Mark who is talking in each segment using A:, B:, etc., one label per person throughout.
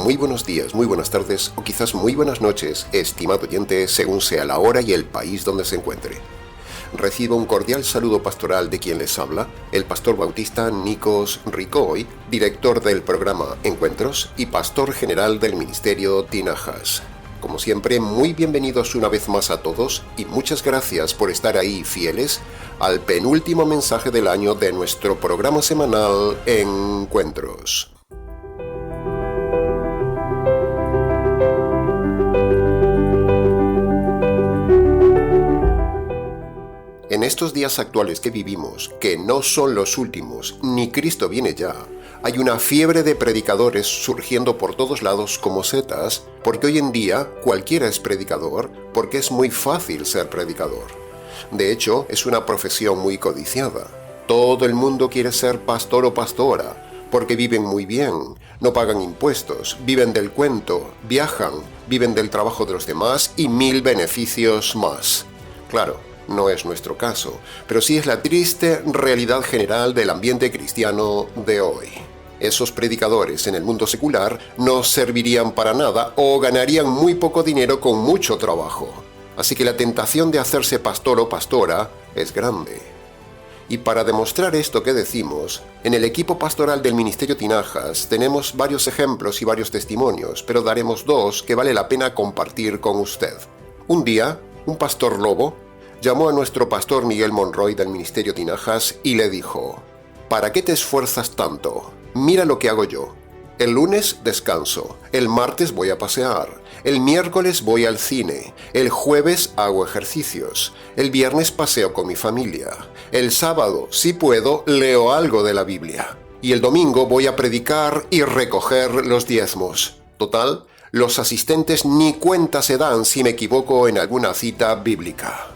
A: muy buenos días, muy buenas tardes o quizás muy buenas noches, estimado oyente, según sea la hora y el país donde se encuentre. Recibo un cordial saludo pastoral de quien les habla, el pastor bautista Nikos Ricoy, director del programa Encuentros y pastor general del ministerio Tinajas. Como siempre, muy bienvenidos una vez más a todos y muchas gracias por estar ahí fieles al penúltimo mensaje del año de nuestro programa semanal Encuentros. En estos días actuales que vivimos, que no son los últimos, ni Cristo viene ya, hay una fiebre de predicadores surgiendo por todos lados como setas, porque hoy en día cualquiera es predicador, porque es muy fácil ser predicador. De hecho, es una profesión muy codiciada. Todo el mundo quiere ser pastor o pastora, porque viven muy bien, no pagan impuestos, viven del cuento, viajan, viven del trabajo de los demás y 1000 beneficios más. Claro, no es nuestro caso, pero sí es la triste realidad general del ambiente cristiano de hoy. Esos predicadores en el mundo secular no servirían para nada o ganarían muy poco dinero con mucho trabajo. Así que la tentación de hacerse pastor o pastora es grande. Y para demostrar esto que decimos, en el equipo pastoral del Ministerio Tinajas tenemos varios ejemplos y varios testimonios, pero daremos 2 que vale la pena compartir con usted. Un día, un pastor lobo llamó a nuestro pastor Miguel Monroy del Ministerio Tinajas y le dijo: ¿para qué te esfuerzas tanto? Mira lo que hago yo. El lunes descanso, el martes voy a pasear, el miércoles voy al cine, el jueves hago ejercicios, el viernes paseo con mi familia, el sábado, si puedo, leo algo de la Biblia, y el domingo voy a predicar y recoger los diezmos. Total, los asistentes ni cuenta se dan si me equivoco en alguna cita bíblica.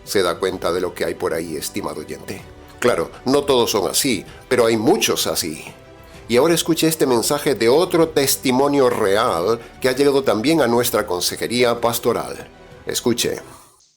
A: ¿Se da cuenta de lo que hay por ahí, estimado oyente? Claro, no todos son así, pero hay muchos así. Y ahora escuche este mensaje de otro testimonio real que ha llegado también a nuestra consejería pastoral. Escuche.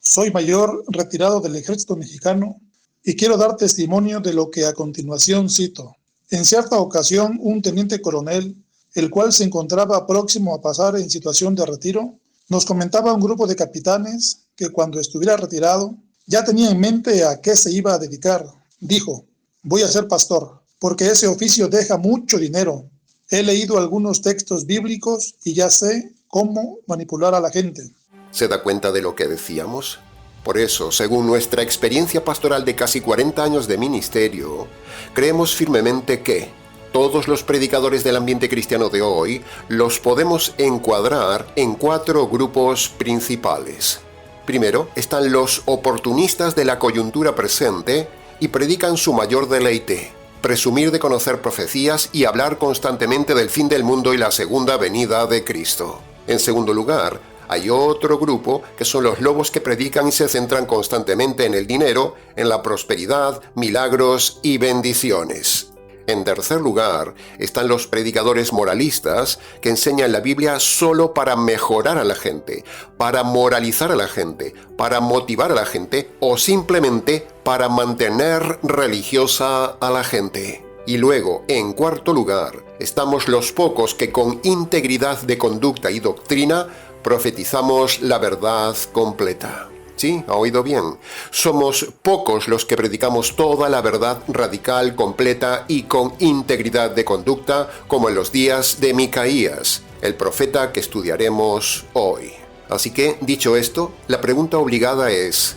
B: Soy mayor retirado del ejército mexicano y quiero dar testimonio de lo que a continuación cito. En cierta ocasión, un teniente coronel, el cual se encontraba próximo a pasar en situación de retiro, nos comentaba a un grupo de capitanes que cuando estuviera retirado ya tenía en mente a qué se iba a dedicar. Dijo: voy a ser pastor, porque ese oficio deja mucho dinero. He leído algunos textos bíblicos y ya sé cómo manipular a la gente.
A: ¿Se da cuenta de lo que decíamos? Por eso, según nuestra experiencia pastoral de casi 40 años de ministerio, creemos firmemente que todos los predicadores del ambiente cristiano de hoy los podemos encuadrar en 4 grupos principales. Primero, están los oportunistas de la coyuntura presente y predican su mayor deleite: presumir de conocer profecías y hablar constantemente del fin del mundo y la segunda venida de Cristo. En segundo lugar, hay otro grupo que son los lobos que predican y se centran constantemente en el dinero, en la prosperidad, milagros y bendiciones. En tercer lugar, están los predicadores moralistas que enseñan la Biblia solo para mejorar a la gente, para moralizar a la gente, para motivar a la gente o simplemente para mantener religiosa a la gente. Y luego, en cuarto lugar, estamos los pocos que con integridad de conducta y doctrina profetizamos la verdad completa. Sí, ha oído bien. Somos pocos los que predicamos toda la verdad radical, completa y con integridad de conducta, como en los días de Micaías, el profeta que estudiaremos hoy. Así que, dicho esto, la pregunta obligada es: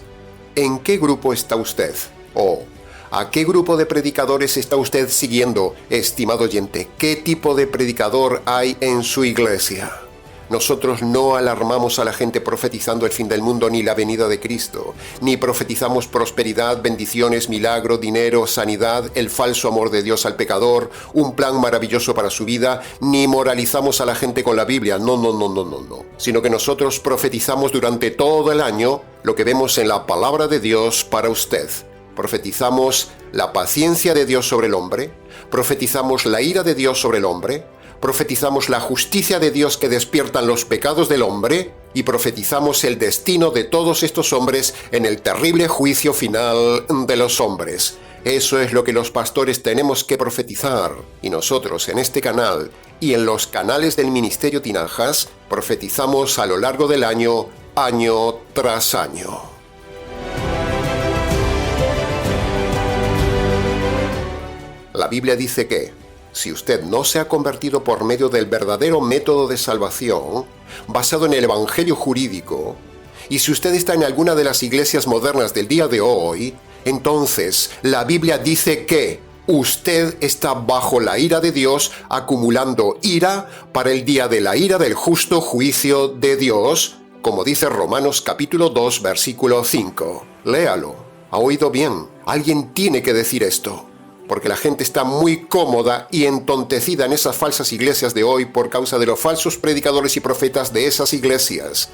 A: ¿en qué grupo está usted? O ¿a qué grupo de predicadores está usted siguiendo, estimado oyente? ¿Qué tipo de predicador hay en su iglesia? Nosotros no alarmamos a la gente profetizando el fin del mundo ni la venida de Cristo, ni profetizamos prosperidad, bendiciones, milagro, dinero, sanidad, el falso amor de Dios al pecador, un plan maravilloso para su vida, ni moralizamos a la gente con la Biblia, no, sino que nosotros profetizamos durante todo el año lo que vemos en la palabra de Dios para usted. Profetizamos la paciencia de Dios sobre el hombre, profetizamos la ira de Dios sobre el hombre, profetizamos la justicia de Dios que despiertan los pecados del hombre y profetizamos el destino de todos estos hombres en el terrible juicio final de los hombres. Eso es lo que los pastores tenemos que profetizar, y nosotros en este canal y en los canales del Ministerio Tinajas profetizamos a lo largo del año, año tras año. La Biblia dice que, si usted no se ha convertido por medio del verdadero método de salvación, basado en el Evangelio jurídico, y si usted está en alguna de las iglesias modernas del día de hoy, entonces la Biblia dice que usted está bajo la ira de Dios, acumulando ira para el día de la ira del justo juicio de Dios, como dice Romanos capítulo 2, versículo 5. Léalo. ¿Ha oído bien? Alguien tiene que decir esto, porque la gente está muy cómoda y entontecida en esas falsas iglesias de hoy por causa de los falsos predicadores y profetas de esas iglesias,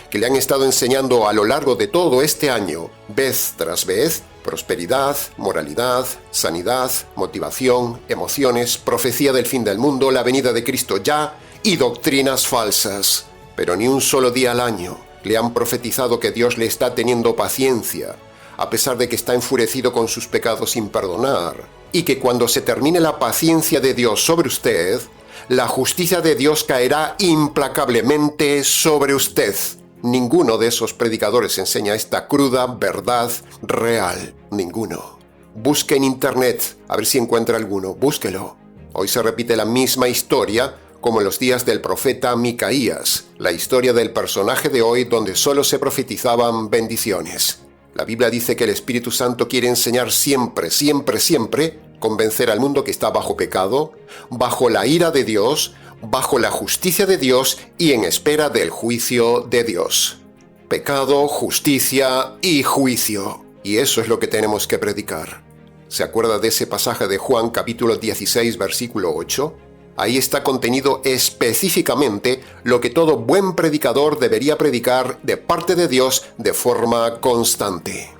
A: que le han estado enseñando a lo largo de todo este año, vez tras vez, prosperidad, moralidad, sanidad, motivación, emociones, profecía del fin del mundo, la venida de Cristo ya y doctrinas falsas. Pero ni un solo día al año le han profetizado que Dios le está teniendo paciencia, a pesar de que está enfurecido con sus pecados sin perdonar, y que cuando se termine la paciencia de Dios sobre usted, la justicia de Dios caerá implacablemente sobre usted. Ninguno de esos predicadores enseña esta cruda verdad real. Ninguno. Busque en internet, a ver si encuentra alguno. Búsquelo. Hoy se repite la misma historia como en los días del profeta Micaías, la historia del personaje de hoy donde solo se profetizaban bendiciones. La Biblia dice que el Espíritu Santo quiere enseñar siempre, siempre, siempre, convencer al mundo que está bajo pecado, bajo la ira de Dios, bajo la justicia de Dios y en espera del juicio de Dios. Pecado, justicia y juicio. Y eso es lo que tenemos que predicar. ¿Se acuerda de ese pasaje de Juan capítulo 16, versículo 8? Ahí está contenido específicamente lo que todo buen predicador debería predicar de parte de Dios de forma constante.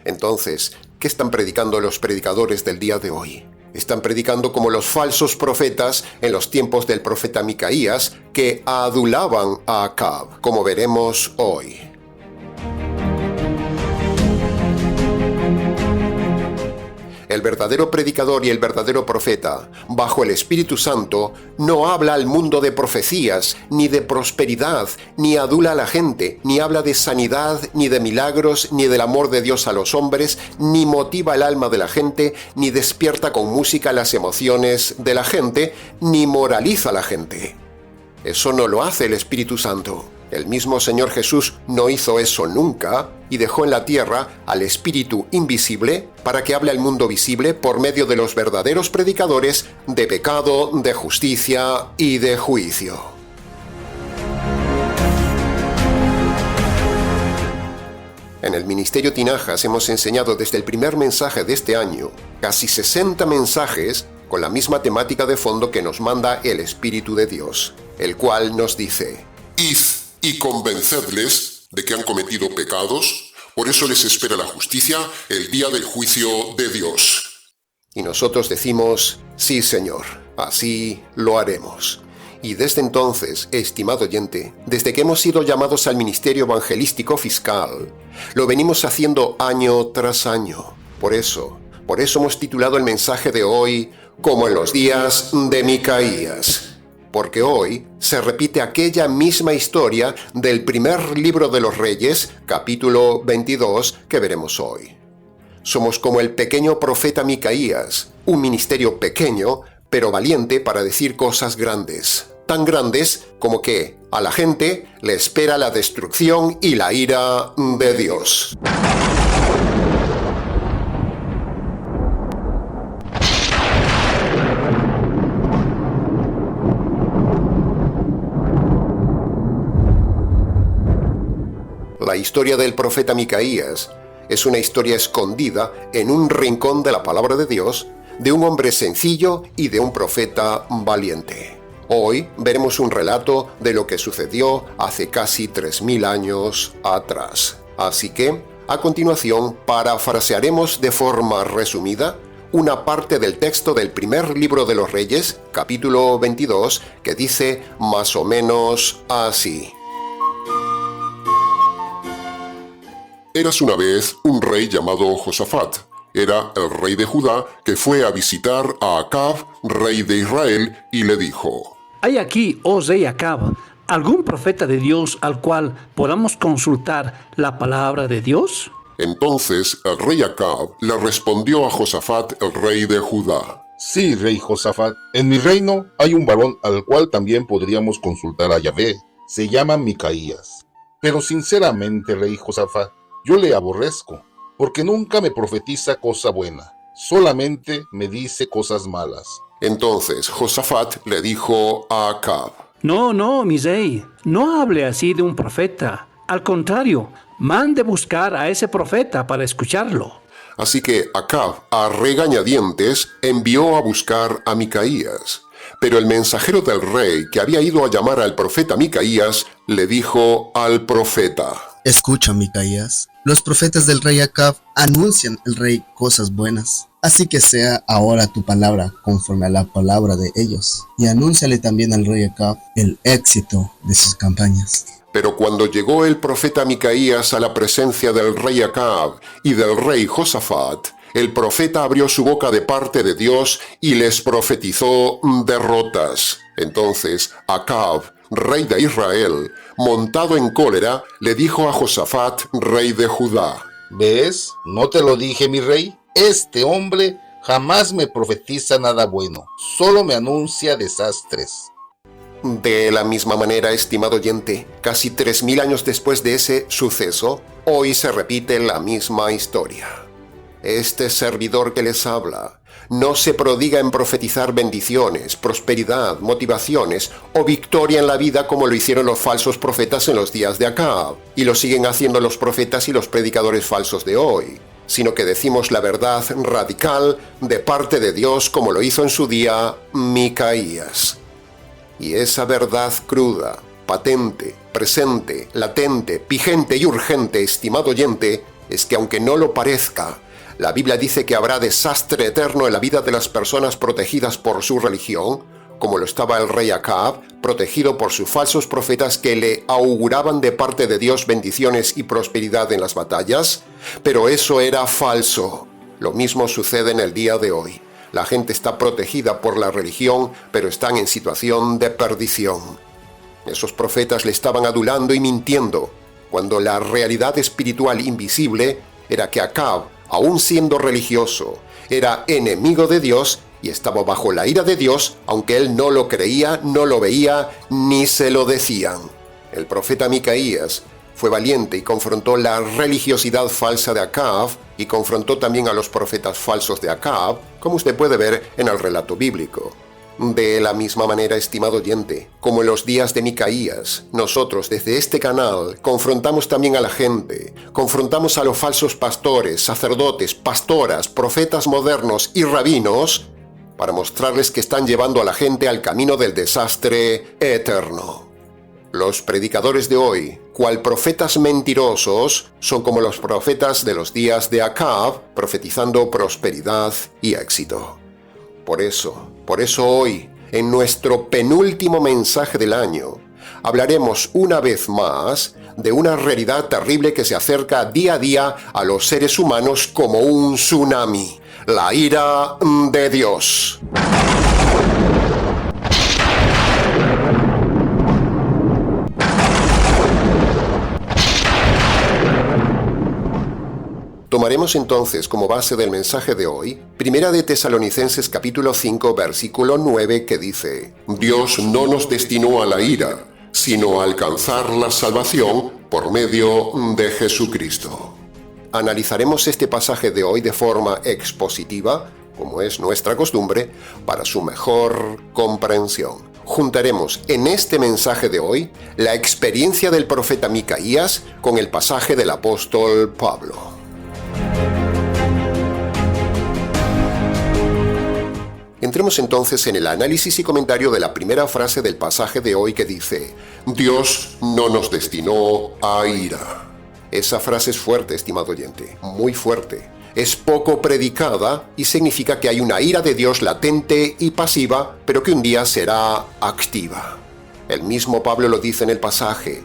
A: Entonces, ¿qué están predicando los predicadores del día de hoy? Están predicando como los falsos profetas en los tiempos del profeta Micaías que adulaban a Acab, como veremos hoy. El verdadero predicador y el verdadero profeta, bajo el Espíritu Santo, no habla al mundo de profecías, ni de prosperidad, ni adula a la gente, ni habla de sanidad, ni de milagros, ni del amor de Dios a los hombres, ni motiva el alma de la gente, ni despierta con música las emociones de la gente, ni moraliza a la gente. Eso no lo hace el Espíritu Santo. El mismo Señor Jesús no hizo eso nunca y dejó en la tierra al Espíritu invisible para que hable al mundo visible por medio de los verdaderos predicadores de pecado, de justicia y de juicio. En el Ministerio Tinajas hemos enseñado desde el primer mensaje de este año casi 60 mensajes con la misma temática de fondo que nos manda el Espíritu de Dios, el cual nos dice:
C: Id y convencedles de que han cometido pecados, por eso les espera la justicia el día del juicio de Dios.
A: Y nosotros decimos: sí, Señor, así lo haremos. Y desde entonces, estimado oyente, desde que hemos sido llamados al ministerio evangelístico fiscal, lo venimos haciendo año tras año. Por eso hemos titulado el mensaje de hoy como en los días de Micaías. Porque hoy se repite aquella misma historia del primer libro de los Reyes, capítulo 22, que veremos hoy. Somos como el pequeño profeta Micaías, un ministerio pequeño, pero valiente para decir cosas grandes. Tan grandes como que a la gente le espera la destrucción y la ira de Dios. La historia del profeta Micaías es una historia escondida en un rincón de la palabra de Dios, de un hombre sencillo y de un profeta valiente. Hoy veremos un relato de lo que sucedió hace casi 3000 años atrás. Así que, a continuación, parafrasearemos de forma resumida una parte del texto del primer libro de los Reyes, capítulo 22, que dice más o menos así.
C: Érase una vez un rey llamado Josafat. Era el rey de Judá que fue a visitar a Acab, rey de Israel, y le dijo:
D: ¿Hay aquí, oh rey Acab, algún profeta de Dios al cual podamos consultar la palabra de Dios?
C: Entonces el rey Acab le respondió a Josafat, el rey de Judá:
E: Sí, rey Josafat, en mi reino hay un varón al cual también podríamos consultar a Yahvé. Se llama Micaías. Pero sinceramente, rey Josafat, yo le aborrezco, porque nunca me profetiza cosa buena, solamente me dice cosas malas.
C: Entonces Josafat le dijo a Acab:
D: No, mi rey, no hable así de un profeta. Al contrario, mande buscar a ese profeta para escucharlo.
C: Así que Acab, a regañadientes, envió a buscar a Micaías. Pero el mensajero del rey, que había ido a llamar al profeta Micaías, le dijo al profeta:
F: Escucha, Micaías, los profetas del rey Acab anuncian al rey cosas buenas. Así que sea ahora tu palabra conforme a la palabra de ellos, y anúnciale también al rey Acab el éxito de sus campañas.
C: Pero cuando llegó el profeta Micaías a la presencia del rey Acab y del rey Josafat, el profeta abrió su boca de parte de Dios y les profetizó derrotas. Entonces Acab, rey de Israel, montado en cólera, le dijo a Josafat, rey de Judá:
E: ¿Ves? ¿No te lo dije, mi rey? Este hombre jamás me profetiza nada bueno, solo me anuncia desastres.
A: De la misma manera, estimado oyente, casi 3000 años después de ese suceso, hoy se repite la misma historia. Este servidor que les habla no se prodiga en profetizar bendiciones, prosperidad, motivaciones o victoria en la vida como lo hicieron los falsos profetas en los días de Acab, y lo siguen haciendo los profetas y los predicadores falsos de hoy, sino que decimos la verdad radical de parte de Dios como lo hizo en su día Micaías. Y esa verdad cruda, patente, presente, latente, vigente y urgente, estimado oyente, es que aunque no lo parezca, la Biblia dice que habrá desastre eterno en la vida de las personas protegidas por su religión, como lo estaba el rey Acab, protegido por sus falsos profetas que le auguraban de parte de Dios bendiciones y prosperidad en las batallas, pero eso era falso. Lo mismo sucede en el día de hoy. La gente está protegida por la religión, pero están en situación de perdición. Esos profetas le estaban adulando y mintiendo, cuando la realidad espiritual invisible era que Acab, aun siendo religioso, era enemigo de Dios y estaba bajo la ira de Dios, aunque él no lo creía, no lo veía, ni se lo decían. El profeta Micaías fue valiente y confrontó la religiosidad falsa de Acab y confrontó también a los profetas falsos de Acab, como usted puede ver en el relato bíblico. De la misma manera, estimado oyente, como en los días de Micaías, nosotros desde este canal confrontamos también a la gente, confrontamos a los falsos pastores, sacerdotes, pastoras, profetas modernos y rabinos para mostrarles que están llevando a la gente al camino del desastre eterno. Los predicadores de hoy, cual profetas mentirosos, son como los profetas de los días de Acab, profetizando prosperidad y éxito. Por eso hoy, en nuestro penúltimo mensaje del año, hablaremos una vez más de una realidad terrible que se acerca día a día a los seres humanos como un tsunami: la ira de Dios. Tomaremos entonces como base del mensaje de hoy, Primera de Tesalonicenses capítulo 5 versículo 9, que dice:
C: Dios no nos destinó a la ira, sino a alcanzar la salvación por medio de Jesucristo.
A: Analizaremos este pasaje de hoy de forma expositiva, como es nuestra costumbre, para su mejor comprensión. Juntaremos en este mensaje de hoy la experiencia del profeta Micaías con el pasaje del apóstol Pablo. Entremos entonces en el análisis y comentario de la primera frase del pasaje de hoy que dice:
C: Dios no nos destinó a ira.
A: Esa frase es fuerte, estimado oyente, muy fuerte. Es poco predicada y significa que hay una ira de Dios latente y pasiva, pero que un día será activa. El mismo Pablo lo dice en el pasaje: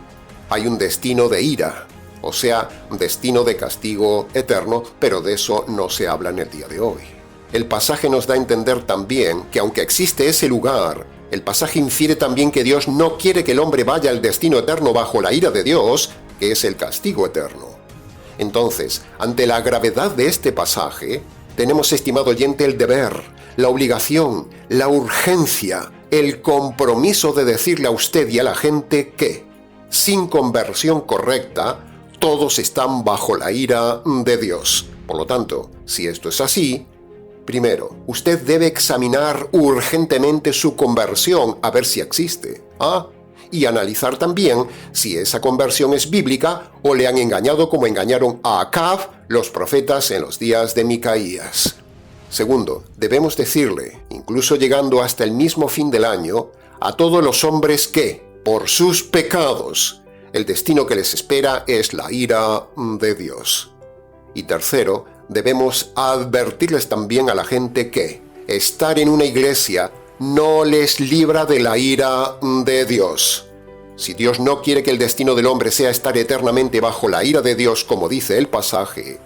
A: hay un destino de ira. o sea, destino de castigo eterno, pero de eso no se habla en el día de hoy. El pasaje nos da a entender también que aunque existe ese lugar, el pasaje infiere también que Dios no quiere que el hombre vaya al destino eterno bajo la ira de Dios, que es el castigo eterno. Entonces, ante la gravedad de este pasaje, tenemos, estimado oyente, el deber, la obligación, la urgencia, el compromiso de decirle a usted y a la gente que, sin conversión correcta, todos están bajo la ira de Dios. Por lo tanto, si esto es así, primero, usted debe examinar urgentemente su conversión a ver si existe. Y analizar también si esa conversión es bíblica o le han engañado como engañaron a Acab los profetas en los días de Micaías. Segundo, debemos decirle, incluso llegando hasta el mismo fin del año, a todos los hombres que, por sus pecados, el destino que les espera es la ira de Dios. Y tercero, debemos advertirles también a la gente que estar en una iglesia no les libra de la ira de Dios. Si Dios no quiere que el destino del hombre sea estar eternamente bajo la ira de Dios, como dice el pasaje,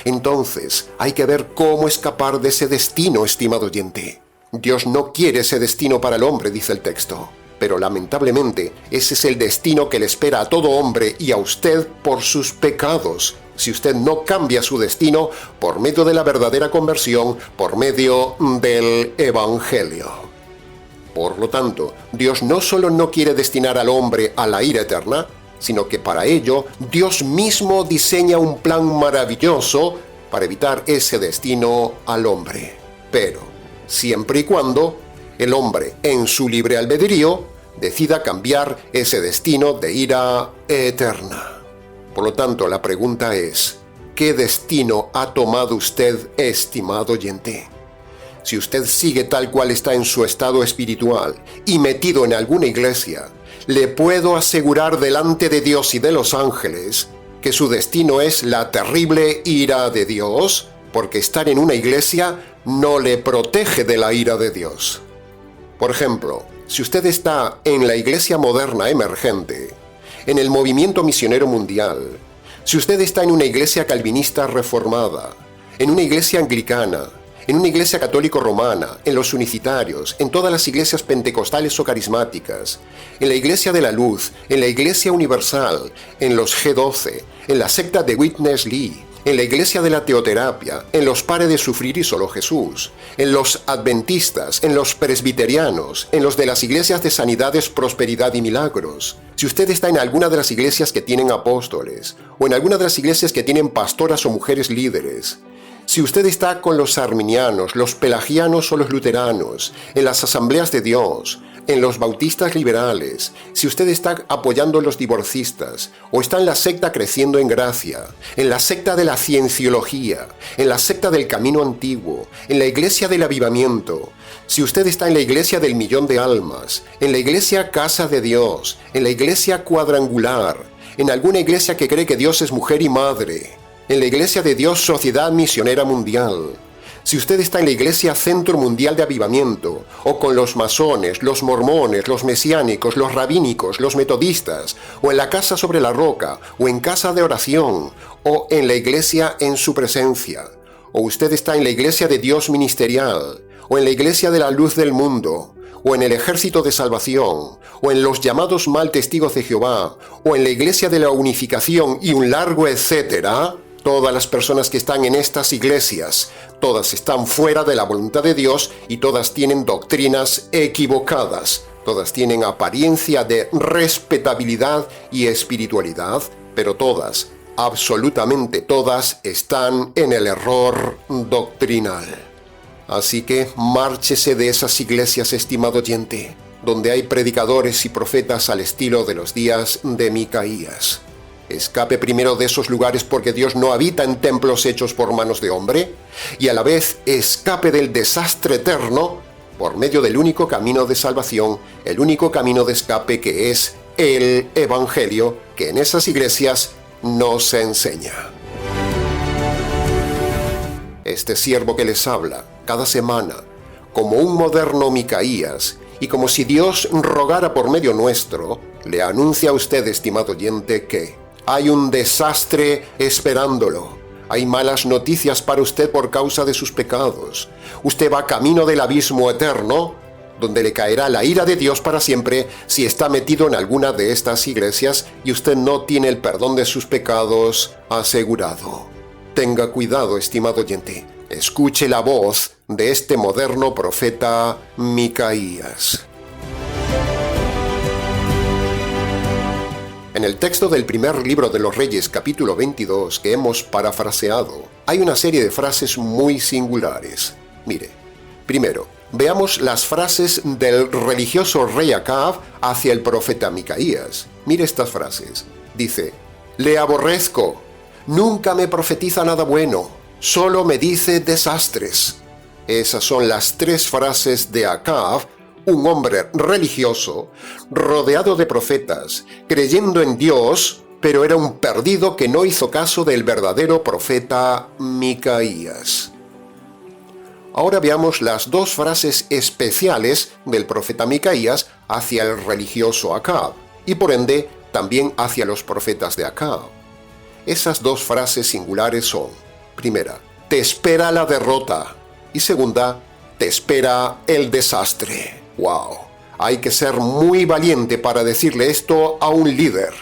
A: entonces hay que ver cómo escapar de ese destino, estimado oyente. Dios no quiere ese destino para el hombre, dice el texto, pero lamentablemente ese es el destino que le espera a todo hombre y a usted por sus pecados, si usted no cambia su destino por medio de la verdadera conversión, por medio del Evangelio. Por lo tanto, Dios no solo no quiere destinar al hombre a la ira eterna, sino que para ello Dios mismo diseña un plan maravilloso para evitar ese destino al hombre. Pero, siempre y cuando el hombre, en su libre albedrío, decida cambiar ese destino de ira eterna. Por lo tanto, la pregunta es, ¿qué destino ha tomado usted, estimado oyente? Si usted sigue tal cual está en su estado espiritual y metido en alguna iglesia, le puedo asegurar delante de Dios y de los ángeles que su destino es la terrible ira de Dios, porque estar en una iglesia no le protege de la ira de Dios. Por ejemplo, si usted está en la iglesia moderna emergente, en el movimiento misionero mundial, si usted está en una iglesia calvinista reformada, en una iglesia anglicana, en una iglesia católico-romana, en los unicitarios, en todas las iglesias pentecostales o carismáticas, en la iglesia de la luz, en la iglesia universal, en los G12, en la secta de Witness Lee, en la iglesia de la teoterapia, en los Pare de Sufrir y Solo Jesús, en los adventistas, en los presbiterianos, en los de las iglesias de sanidades, prosperidad y milagros. Si usted está en alguna de las iglesias que tienen apóstoles, o en alguna de las iglesias que tienen pastoras o mujeres líderes, si usted está con los arminianos, los pelagianos o los luteranos, en las asambleas de Dios, en los bautistas liberales, si usted está apoyando a los divorcistas, o está en la secta Creciendo en Gracia, en la secta de la Cienciología, en la secta del Camino Antiguo, en la iglesia del Avivamiento, si usted está en la iglesia del Millón de Almas, en la iglesia Casa de Dios, en la iglesia Cuadrangular, en alguna iglesia que cree que Dios es mujer y madre, en la Iglesia de Dios Sociedad Misionera Mundial, si usted está en la Iglesia Centro Mundial de Avivamiento, o con los masones, los mormones, los mesiánicos, los rabínicos, los metodistas, o en la Casa sobre la Roca, o en Casa de Oración, o en la Iglesia en su presencia, o usted está en la Iglesia de Dios Ministerial, o en la Iglesia de la Luz del Mundo, o en el Ejército de Salvación, o en los llamados Mal Testigos de Jehová, o en la Iglesia de la Unificación y un largo etcétera. Todas las personas que están en estas iglesias, todas están fuera de la voluntad de Dios y todas tienen doctrinas equivocadas. Todas tienen apariencia de respetabilidad y espiritualidad, pero todas, absolutamente todas, están en el error doctrinal. Así que márchese de esas iglesias, estimado oyente, donde hay predicadores y profetas al estilo de los días de Micaías. Escape primero de esos lugares porque Dios no habita en templos hechos por manos de hombre, y a la vez escape del desastre eterno por medio del único camino de salvación, el único camino de escape que es el Evangelio, que en esas iglesias no se enseña. Este siervo que les habla cada semana, como un moderno Micaías, y como si Dios rogara por medio nuestro, le anuncia a usted, estimado oyente, que Hay un desastre esperándolo. Hay malas noticias para usted por causa de sus pecados. Usted va camino del abismo eterno, donde le caerá la ira de Dios para siempre si está metido en alguna de estas iglesias y usted no tiene el perdón de sus pecados asegurado. Tenga cuidado, estimado oyente. Escuche la voz de este moderno profeta Micaías. En el texto del primer libro de los Reyes, capítulo 22, que hemos parafraseado, hay una serie de frases muy singulares. Mire, primero, veamos las frases del religioso rey Acab hacia el profeta Micaías. Mire estas frases. Dice: «Le aborrezco, nunca me profetiza nada bueno, solo me dice desastres». Esas son las tres frases de Acab, un hombre religioso, rodeado de profetas, creyendo en Dios, pero era un perdido que no hizo caso del verdadero profeta Micaías. Ahora veamos las dos frases especiales del profeta Micaías hacia el religioso Acab, y por ende también hacia los profetas de Acab. Esas dos frases singulares son: primera, te espera la derrota, y segunda, te espera el desastre. ¡Wow! Hay que ser muy valiente para decirle esto a un líder.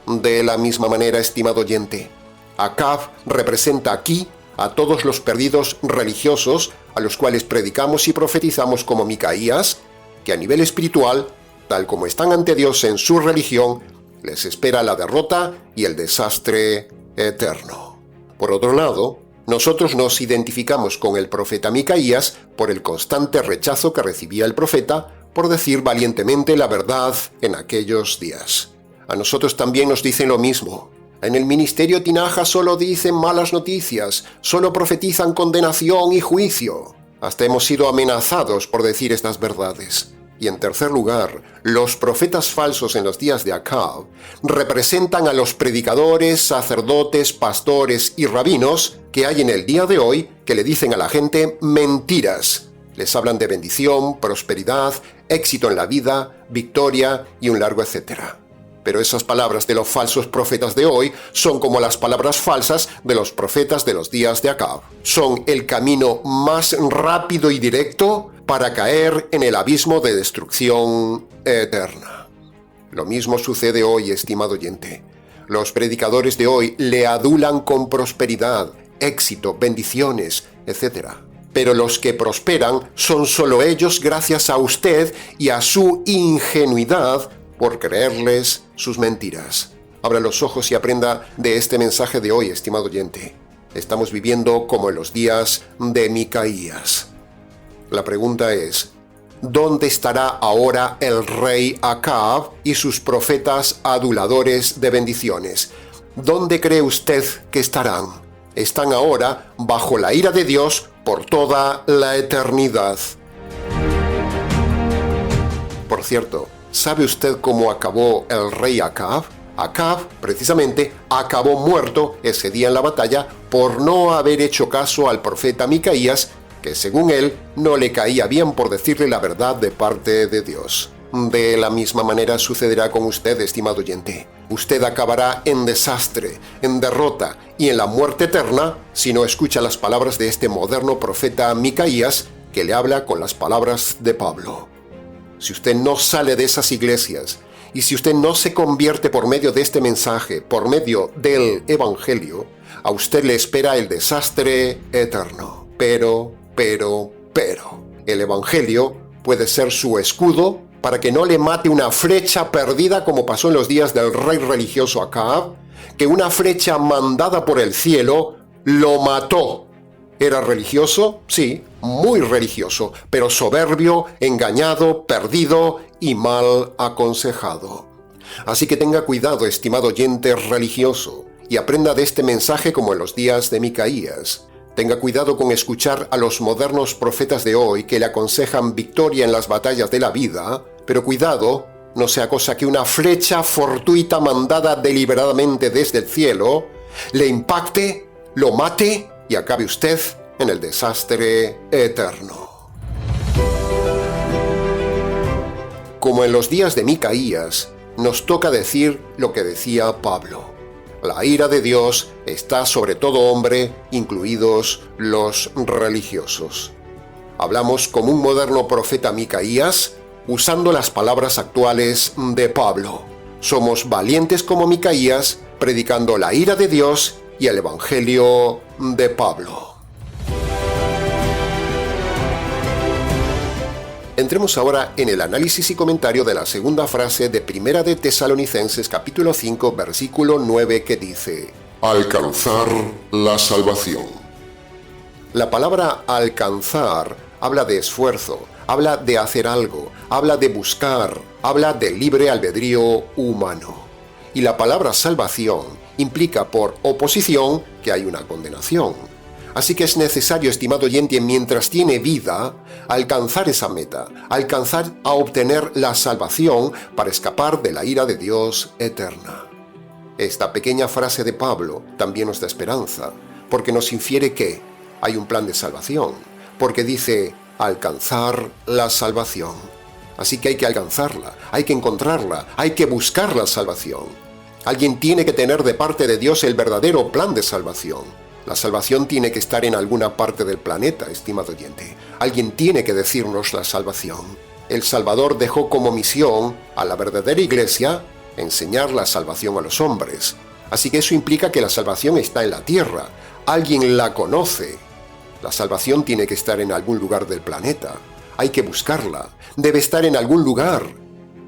A: De la misma manera, estimado oyente, Acab representa aquí a todos los perdidos religiosos a los cuales predicamos y profetizamos como Micaías, que a nivel espiritual, tal como están ante Dios en su religión, les espera la derrota y el desastre eterno. Por otro lado, nosotros nos identificamos con el profeta Micaías por el constante rechazo que recibía el profeta por decir valientemente la verdad en aquellos días. A nosotros también nos dicen lo mismo. En el ministerio Tinaja solo dicen malas noticias, solo profetizan condenación y juicio. Hasta hemos sido amenazados por decir estas verdades. Y en tercer lugar, los profetas falsos en los días de Acab representan a los predicadores, sacerdotes, pastores y rabinos que hay en el día de hoy que le dicen a la gente mentiras. Les hablan de bendición, prosperidad, éxito en la vida, victoria y un largo etcétera. Pero esas palabras de los falsos profetas de hoy son como las palabras falsas de los profetas de los días de Acab. Son el camino más rápido y directo para caer en el abismo de destrucción eterna. Lo mismo sucede hoy, estimado oyente. Los predicadores de hoy le adulan con prosperidad, éxito, bendiciones, etc. Pero los que prosperan son solo ellos gracias a usted y a su ingenuidad por creerles sus mentiras. Abra los ojos y aprenda de este mensaje de hoy, estimado oyente. Estamos viviendo como en los días de Micaías. La pregunta es: ¿dónde estará ahora el rey Acab y sus profetas aduladores de bendiciones? ¿Dónde cree usted que estarán? Están ahora bajo la ira de Dios por toda la eternidad. Por cierto, ¿sabe usted cómo acabó el rey Acab? Acab, precisamente, acabó muerto ese día en la batalla por no haber hecho caso al profeta Micaías, que según él no le caía bien por decirle la verdad de parte de Dios. De la misma manera sucederá con usted, estimado oyente. Usted acabará en desastre, en derrota y en la muerte eterna si no escucha las palabras de este moderno profeta Micaías, que le habla con las palabras de Pablo. Si usted no sale de esas iglesias y si usted no se convierte por medio de este mensaje, por medio del Evangelio, a usted le espera el desastre eterno. Pero, el Evangelio puede ser su escudo para que no le mate una flecha perdida como pasó en los días del rey religioso Acab, que una flecha mandada por el cielo lo mató. ¿Era religioso? Sí, muy religioso, pero soberbio, engañado, perdido y mal aconsejado. Así que tenga cuidado, estimado oyente religioso, y aprenda de este mensaje como en los días de Micaías. Tenga cuidado con escuchar a los modernos profetas de hoy que le aconsejan victoria en las batallas de la vida, pero cuidado, no sea cosa que una flecha fortuita mandada deliberadamente desde el cielo le impacte, lo mate y acabe usted en el desastre eterno. Como en los días de Micaías, nos toca decir lo que decía Pablo. La ira de Dios está sobre todo hombre, incluidos los religiosos. Hablamos como un moderno profeta Micaías, usando las palabras actuales de Pablo. Somos valientes como Micaías, predicando la ira de Dios y el Evangelio de Pablo. Entremos ahora en el análisis y comentario de la segunda frase de Primera de Tesalonicenses capítulo 5 versículo 9 que dice:
C: Alcanzar la salvación.
A: La palabra alcanzar habla de esfuerzo, habla de hacer algo, habla de buscar, habla de libre albedrío humano. Y la palabra salvación implica por oposición que hay una condenación. Así que es necesario, estimado oyente, mientras tiene vida, alcanzar esa meta, alcanzar a obtener la salvación para escapar de la ira de Dios eterna. Esta pequeña frase de Pablo también nos da esperanza, porque nos infiere que hay un plan de salvación, porque dice alcanzar la salvación. Así que hay que alcanzarla, hay que encontrarla, hay que buscar la salvación. Alguien tiene que tener de parte de Dios el verdadero plan de salvación. La salvación tiene que estar en alguna parte del planeta, estimado oyente. Alguien tiene que decirnos la salvación. El Salvador dejó como misión a la verdadera iglesia enseñar la salvación a los hombres. Así que eso implica que la salvación está en la tierra. Alguien la conoce. La salvación tiene que estar en algún lugar del planeta. Hay que buscarla. Debe estar en algún lugar.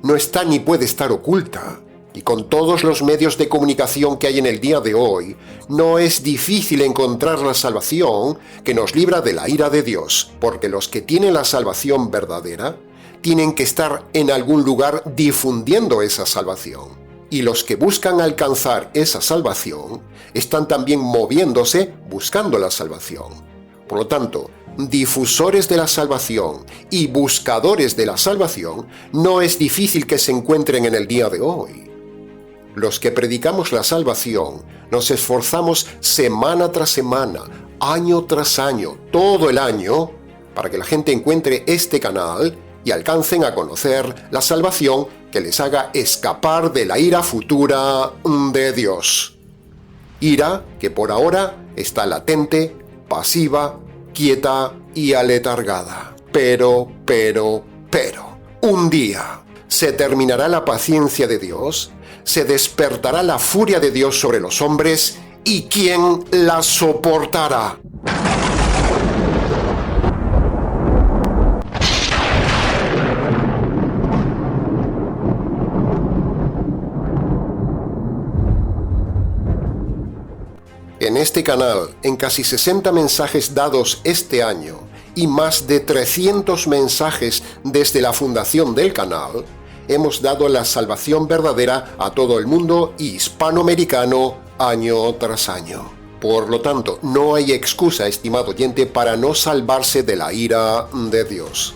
A: No está ni puede estar oculta. Y con todos los medios de comunicación que hay en el día de hoy, no es difícil encontrar la salvación que nos libra de la ira de Dios, porque los que tienen la salvación verdadera tienen que estar en algún lugar difundiendo esa salvación. Y los que buscan alcanzar esa salvación están también moviéndose buscando la salvación. Por lo tanto, difusores de la salvación y buscadores de la salvación no es difícil que se encuentren en el día de hoy. Los que predicamos la salvación nos esforzamos semana tras semana, año tras año, todo el año, para que la gente encuentre este canal y alcancen a conocer la salvación que les haga escapar de la ira futura de Dios. Ira que por ahora está latente, pasiva, quieta y aletargada. Pero, un día se terminará la paciencia de Dios, se despertará la furia de Dios sobre los hombres, ¿y quién la soportará? En este canal, en casi 60 mensajes dados este año y más de 300 mensajes desde la fundación del canal, hemos dado la salvación verdadera a todo el mundo hispanoamericano año tras año. Por lo tanto, no hay excusa, estimado oyente, para no salvarse de la ira de Dios.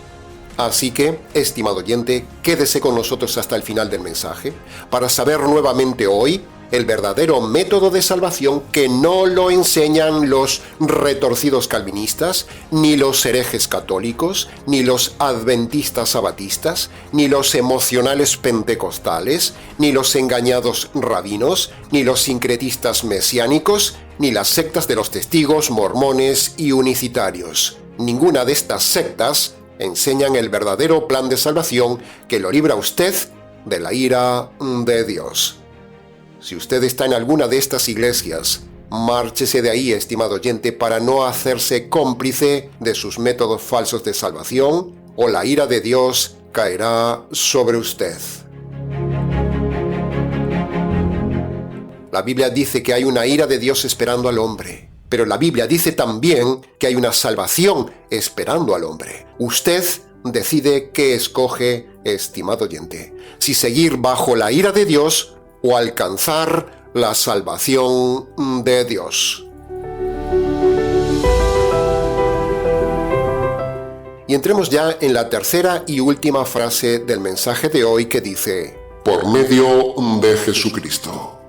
A: Así que, estimado oyente, quédese con nosotros hasta el final del mensaje para saber nuevamente hoy el verdadero método de salvación que no lo enseñan los retorcidos calvinistas, ni los herejes católicos, ni los adventistas sabatistas, ni los emocionales pentecostales, ni los engañados rabinos, ni los sincretistas mesiánicos, ni las sectas de los testigos, mormones y unicitarios. Ninguna de estas sectas enseñan el verdadero plan de salvación que lo libra a usted de la ira de Dios. Si usted está en alguna de estas iglesias, márchese de ahí, estimado oyente, para no hacerse cómplice de sus métodos falsos de salvación, o la ira de Dios caerá sobre usted. La Biblia dice que hay una ira de Dios esperando al hombre, pero la Biblia dice también que hay una salvación esperando al hombre. Usted decide qué escoge, estimado oyente, si seguir bajo la ira de Dios o alcanzar la salvación de Dios. Y entremos ya en la tercera y última frase del mensaje de hoy que dice:
C: por medio de Jesucristo.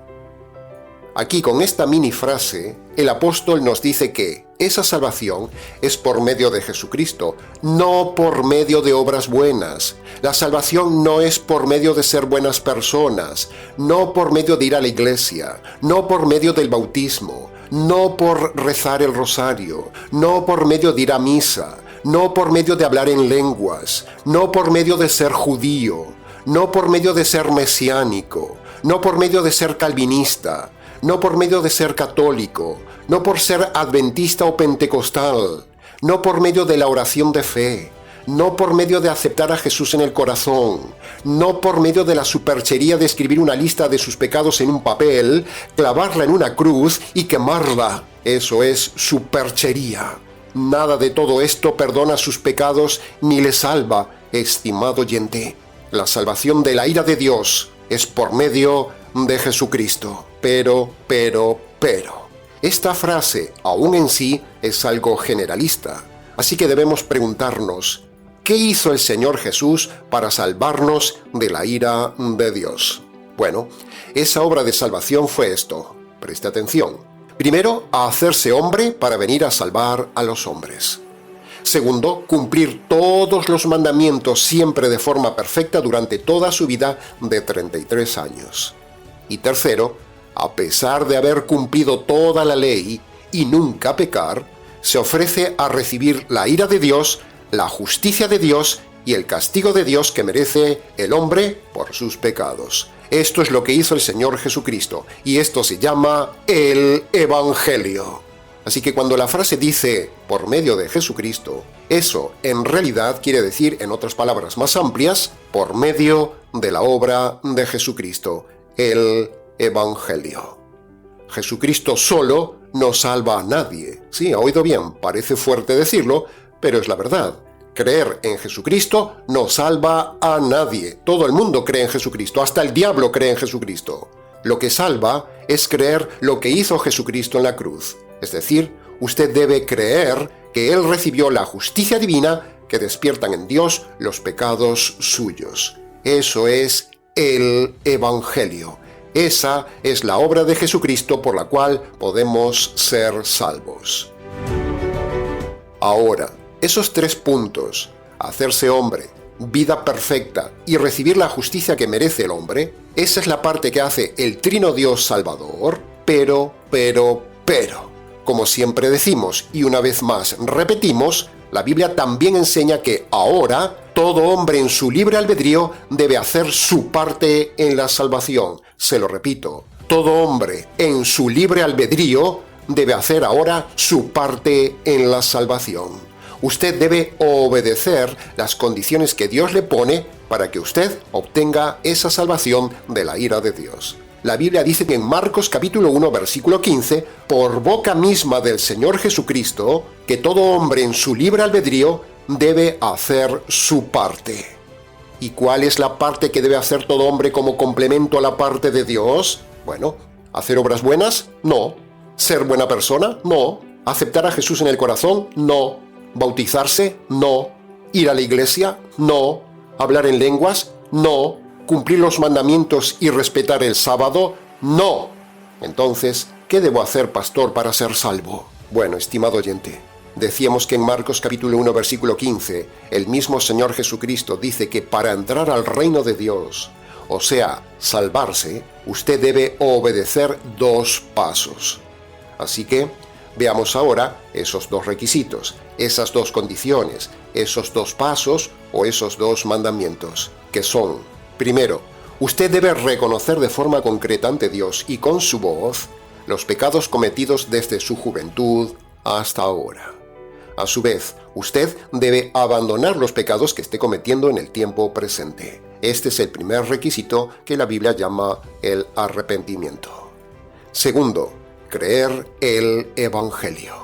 A: Aquí con esta mini frase, el apóstol nos dice que esa salvación es por medio de Jesucristo, no por medio de obras buenas. La salvación no es por medio de ser buenas personas, no por medio de ir a la iglesia, no por medio del bautismo, no por rezar el rosario, no por medio de ir a misa, no por medio de hablar en lenguas, no por medio de ser judío, no por medio de ser mesiánico, no por medio de ser calvinista, no por medio de ser católico, no por ser adventista o pentecostal, no por medio de la oración de fe, no por medio de aceptar a Jesús en el corazón, no por medio de la superchería de escribir una lista de sus pecados en un papel, clavarla en una cruz y quemarla. Eso es superchería. Nada de todo esto perdona sus pecados ni le salva, estimado oyente. La salvación de la ira de Dios es por medio de Jesucristo. Pero. Esta frase, aún en sí, es algo generalista. Así que debemos preguntarnos, ¿qué hizo el Señor Jesús para salvarnos de la ira de Dios? Bueno, esa obra de salvación fue esto. Preste atención. Primero, a hacerse hombre para venir a salvar a los hombres. Segundo, cumplir todos los mandamientos siempre de forma perfecta durante toda su vida de 33 años. Y tercero, a pesar de haber cumplido toda la ley y nunca pecar, se ofrece a recibir la ira de Dios, la justicia de Dios y el castigo de Dios que merece el hombre por sus pecados. Esto es lo que hizo el Señor Jesucristo, y esto se llama el Evangelio. Así que cuando la frase dice por medio de Jesucristo, eso en realidad quiere decir, en otras palabras más amplias, por medio de la obra de Jesucristo, el Evangelio. Jesucristo solo no salva a nadie. Sí, ha oído bien, parece fuerte decirlo, pero es la verdad. Creer en Jesucristo no salva a nadie. Todo el mundo cree en Jesucristo, hasta el diablo cree en Jesucristo. Lo que salva es creer lo que hizo Jesucristo en la cruz. Es decir, usted debe creer que Él recibió la justicia divina que despiertan en Dios los pecados suyos. Eso es el Evangelio. Esa es la obra de Jesucristo por la cual podemos ser salvos. Ahora, esos 3 puntos, hacerse hombre, vida perfecta y recibir la justicia que merece el hombre, esa es la parte que hace el Trino Dios Salvador, pero, como siempre decimos y una vez más repetimos, la Biblia también enseña que ahora todo hombre en su libre albedrío debe hacer su parte en la salvación. Se lo repito, todo hombre en su libre albedrío debe hacer ahora su parte en la salvación. Usted debe obedecer las condiciones que Dios le pone para que usted obtenga esa salvación de la ira de Dios. La Biblia dice que en Marcos capítulo 1 versículo 15, por boca misma del Señor Jesucristo, que todo hombre en su libre albedrío debe hacer su parte. ¿Y cuál es la parte que debe hacer todo hombre como complemento a la parte de Dios? Bueno, ¿hacer obras buenas? No. ¿Ser buena persona? No. ¿Aceptar a Jesús en el corazón? No. ¿Bautizarse? No. ¿Ir a la iglesia? No. ¿Hablar en lenguas? No. ¿Cumplir los mandamientos y respetar el sábado? No. Entonces, ¿qué debo hacer, pastor, para ser salvo? Bueno, estimado oyente, decíamos que en Marcos capítulo 1 versículo 15, el mismo Señor Jesucristo dice que para entrar al reino de Dios, o sea, salvarse, usted debe obedecer 2 pasos. Así que, veamos ahora esos 2 requisitos, esas 2 condiciones, esos 2 pasos o esos 2 mandamientos, que son: primero, usted debe reconocer de forma concreta ante Dios y con su voz los pecados cometidos desde su juventud hasta ahora. A su vez, usted debe abandonar los pecados que esté cometiendo en el tiempo presente. Este es el primer requisito que la Biblia llama el arrepentimiento. Segundo, creer el Evangelio.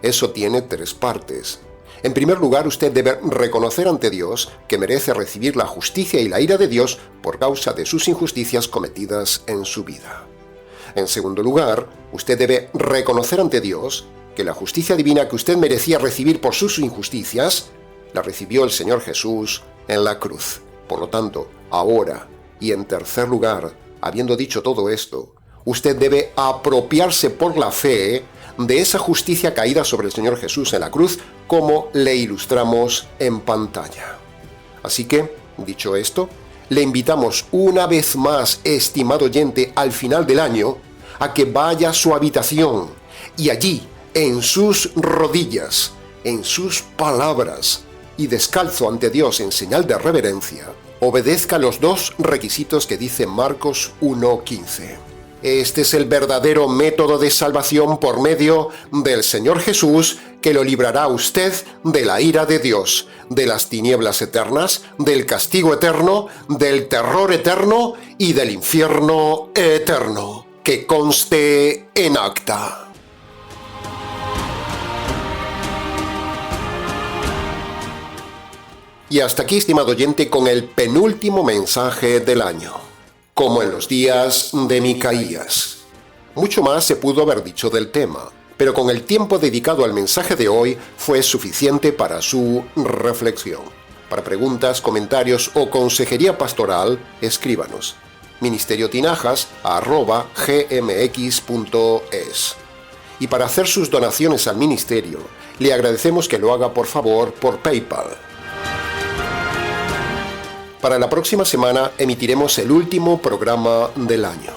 A: Eso tiene 3 partes. En primer lugar, usted debe reconocer ante Dios que merece recibir la justicia y la ira de Dios por causa de sus injusticias cometidas en su vida. En segundo lugar, usted debe reconocer ante Dios que la justicia divina que usted merecía recibir por sus injusticias, la recibió el Señor Jesús en la cruz. Por lo tanto, ahora, y en tercer lugar, habiendo dicho todo esto, usted debe apropiarse por la fe de esa justicia caída sobre el Señor Jesús en la cruz, como le ilustramos en pantalla. Así que, dicho esto, le invitamos una vez más, estimado oyente, al final del año, a que vaya a su habitación y allí, en sus rodillas, en sus palabras y descalzo ante Dios en señal de reverencia, obedezca los dos requisitos que dice Marcos 1:15. Este es el verdadero método de salvación por medio del Señor Jesús, que lo librará a usted de la ira de Dios, de las tinieblas eternas, del castigo eterno, del terror eterno y del infierno eterno. Que conste en acta. Y hasta aquí, estimado oyente, con el penúltimo mensaje del año. Como en los días de Micaías. Mucho más se pudo haber dicho del tema, pero con el tiempo dedicado al mensaje de hoy fue suficiente para su reflexión. Para preguntas, comentarios o consejería pastoral, escríbanos. ministerioTinajas@gmx.es. Y para hacer sus donaciones al ministerio, le agradecemos que lo haga por favor por PayPal. Para la próxima semana emitiremos el último programa del año.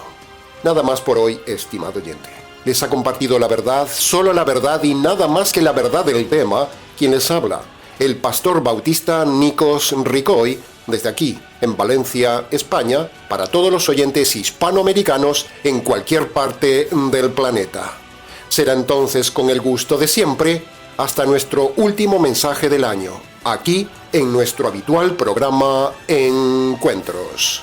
A: Nada más por hoy, estimado oyente. Les ha compartido la verdad, solo la verdad y nada más que la verdad del tema, quien les habla, el pastor bautista Nikos Ricoy, desde aquí, en Valencia, España, para todos los oyentes hispanoamericanos en cualquier parte del planeta. Será entonces con el gusto de siempre, hasta nuestro último mensaje del año, aquí en nuestro habitual programa Encuentros.